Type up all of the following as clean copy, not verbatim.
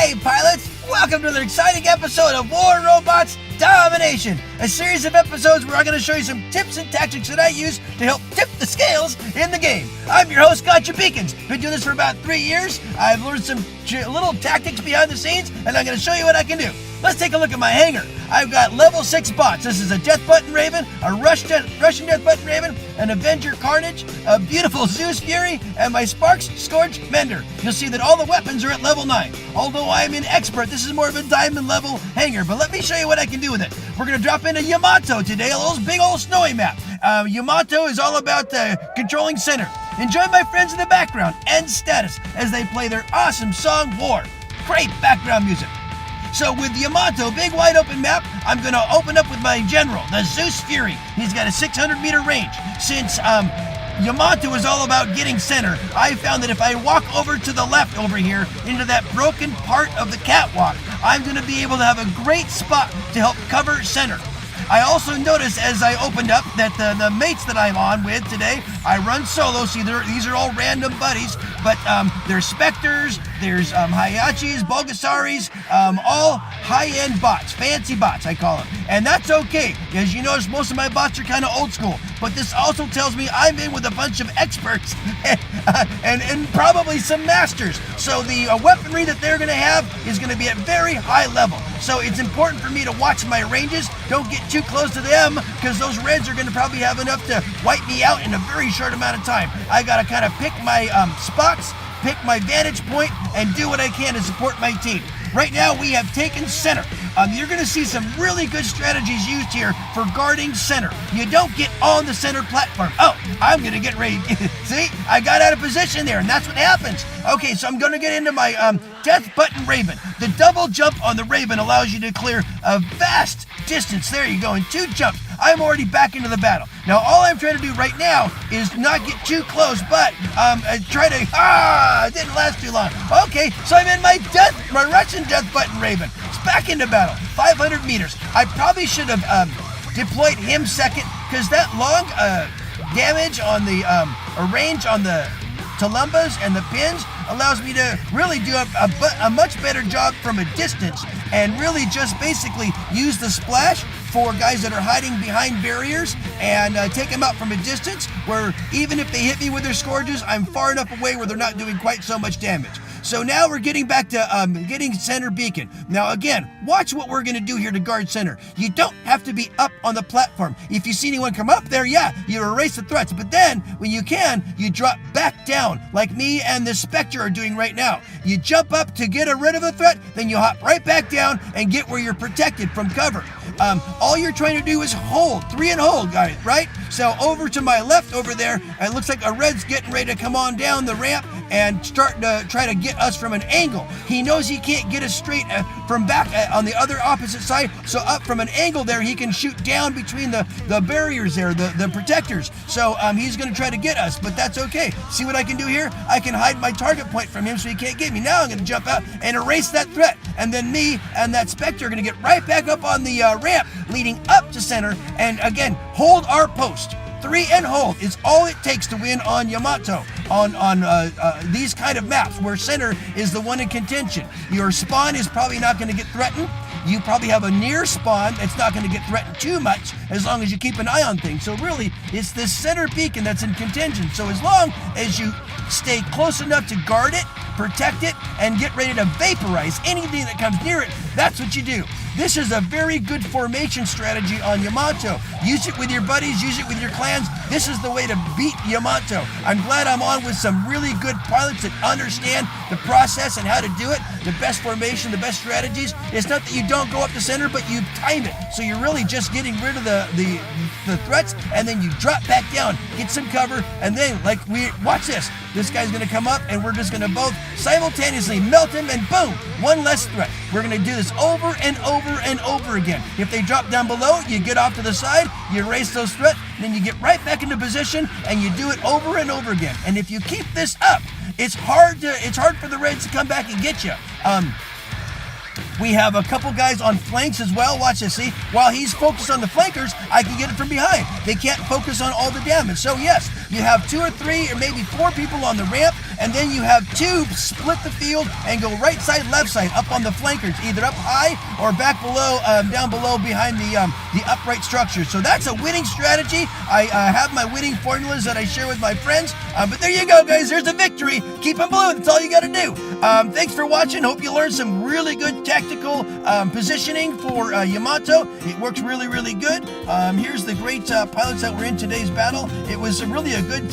Hey pilots, welcome to another exciting episode of War Robots Domination, a series of episodes where I'm going to show you some tips and tactics that I use to help tip the scales in the game. I'm your host, Gotchere. Been doing this for about 3 years. I've learned some little tactics behind the scenes, and I'm going to show you what I can do. Let's take a look at my hangar. I've got level 6 bots. This is a Death Button Raven, a Russian Death Button Raven, an Avenger Carnage, a beautiful Zeus Fury, and my Sparks Scourge Mender. You'll see that all the weapons are at level 9. Although I'm an expert, this is more of a diamond level hangar, but let me show you what I can do with it. We're going to drop into Yamantau today, a little big old snowy map. Yamantau is all about controlling center. Enjoy my friends in the background and status as they play their awesome song, War. Great background music. So with Yamantau, big wide open map, I'm going to open up with my general, the Zeus Fury. He's got a 600-meter range. Since Yamantau is all about getting center, I found that if I walk over to the left over here into that broken part of the catwalk, I'm going to be able to have a great spot to help cover center. I also noticed as I opened up that the mates that I'm on with today, I run solo. See, these are all random buddies, but there's Spectres, there's Hayachis, Bulgasaris, all high-end bots, fancy bots I call them. And that's okay. As you notice, most of my bots are kind of old school, but this also tells me I'm in with a bunch of experts and probably some masters. So the weaponry that they're going to have is going to be at very high level. So it's important for me to watch my ranges. Don't get too close to them, because those reds are going to probably have enough to wipe me out in a very short amount of time. I got to kind of pick my spots, pick my vantage point, and do what I can to support my team. Right now, we have taken center. You're going to see some really good strategies used here for guarding center. You don't get on the center platform. Oh, I'm going to get ready. See, I got out of position there, and that's what happens. Okay, so I'm going to get into my Death Button Raven. The double jump on the Raven allows you to clear a vast distance. There you go, in 2 jumps. I'm already back into the battle. Now, all I'm trying to do right now is not get too close, but try to, it didn't last too long. Okay, so I'm in my Russian Death Button Raven. It's back into battle, 500 meters. I probably should have deployed him second, because that long damage on the range on the Talumbas and the pins allows me to really do a much better job from a distance and really just basically use the splash for guys that are hiding behind barriers and take them out from a distance where even if they hit me with their scourges, I'm far enough away where they're not doing quite so much damage. So now we're getting back to getting center beacon. Now again, watch what we're going to do here to guard center. You don't have to be up on the platform. If you see anyone come up there, yeah, you erase the threats. But then, when you can, you drop back down like me and the Spectre are doing right now. You jump up to get rid of a threat, then you hop right back down and get where you're protected from cover. All you're trying to do is hold, 3 and hold, guys, right? So over to my left over there, it looks like a red's getting ready to come on down the ramp and start to try to get us from an angle. He knows he can't get us straight from back on the other opposite side, so up from an angle there, he can shoot down between the barriers there, the protectors. So he's going to try to get us, but that's okay. See what I can do here? I can hide my target point from him so he can't get me. Now I'm going to jump out and erase that threat, and then me and that Spectre are going to get right back up on the ramp leading up to center, and again, hold our post. 3 and hold is all it takes to win on Yamantau, on these kind of maps where center is the one in contention. Your spawn is probably not going to get threatened. You probably have a near spawn that's not going to get threatened too much as long as you keep an eye on things. So really, it's this center beacon that's in contention. So as long as you stay close enough to guard it, protect it, and get ready to vaporize anything that comes near it, that's what you do. This is a very good formation strategy on Yamantau. Use it with your buddies, use it with your clans. This is the way to beat Yamantau. I'm glad I'm on with some really good pilots that understand the process and how to do it, the best formation, the best strategies. It's not that you don't go up the center, but you time it. So you're really just getting rid of the threats, and then you drop back down, get some cover, and then, watch this. This guy's going to come up, and we're just going to both simultaneously melt him, and boom, one less threat. We're going to do this over and over and over again. If they drop down below, you get off to the side, you erase those threats, then you get right back into position, and you do it over and over again. And if you keep this up, it's hard for the Reds to come back and get you. We have a couple guys on flanks as well. Watch this, see? While he's focused on the flankers, I can get it from behind. They can't focus on all the damage. So yes, you have 2 or 3 or maybe 4 people on the ramp, and then you have two split the field and go right side, left side, up on the flankers, either up high or back below, down below behind the upright structure. So that's a winning strategy. I have my winning formulas that I share with my friends. But there you go, guys. There's a victory. Keep them blue. That's all you got to do. Thanks for watching. Hope you learned some really good tactical positioning for Yamantau. It works really, really good. Here's the great pilots that were in today's battle. It was really a good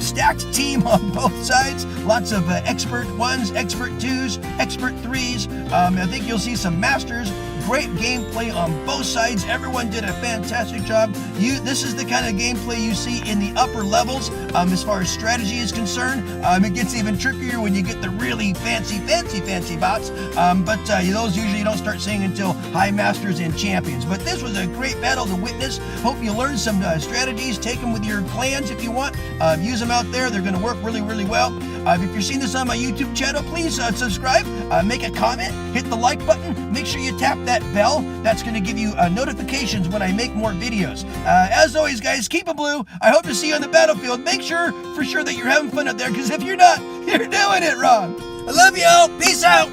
stacked team on both sides. Lots of expert ones, expert twos, expert threes. I think you'll see some masters. Great gameplay on both sides. Everyone did a fantastic job. This is the kind of gameplay you see in the upper levels as far as strategy is concerned. It gets even trickier when you get the really fancy bots. But those usually don't start seeing until high masters and champions. But this was a great battle to witness. Hope you learned some strategies. Take them with your clans if you want. Use them out there. They're going to work really, really well. If you're seeing this on my YouTube channel, please subscribe, make a comment, hit the like button. Make sure you tap that bell. That's going to give you notifications when I make more videos. As always, guys, keep it blue. I hope to see you on the battlefield. Make sure for sure that you're having fun out there, because if you're not, you're doing it wrong. I love you all. Peace out.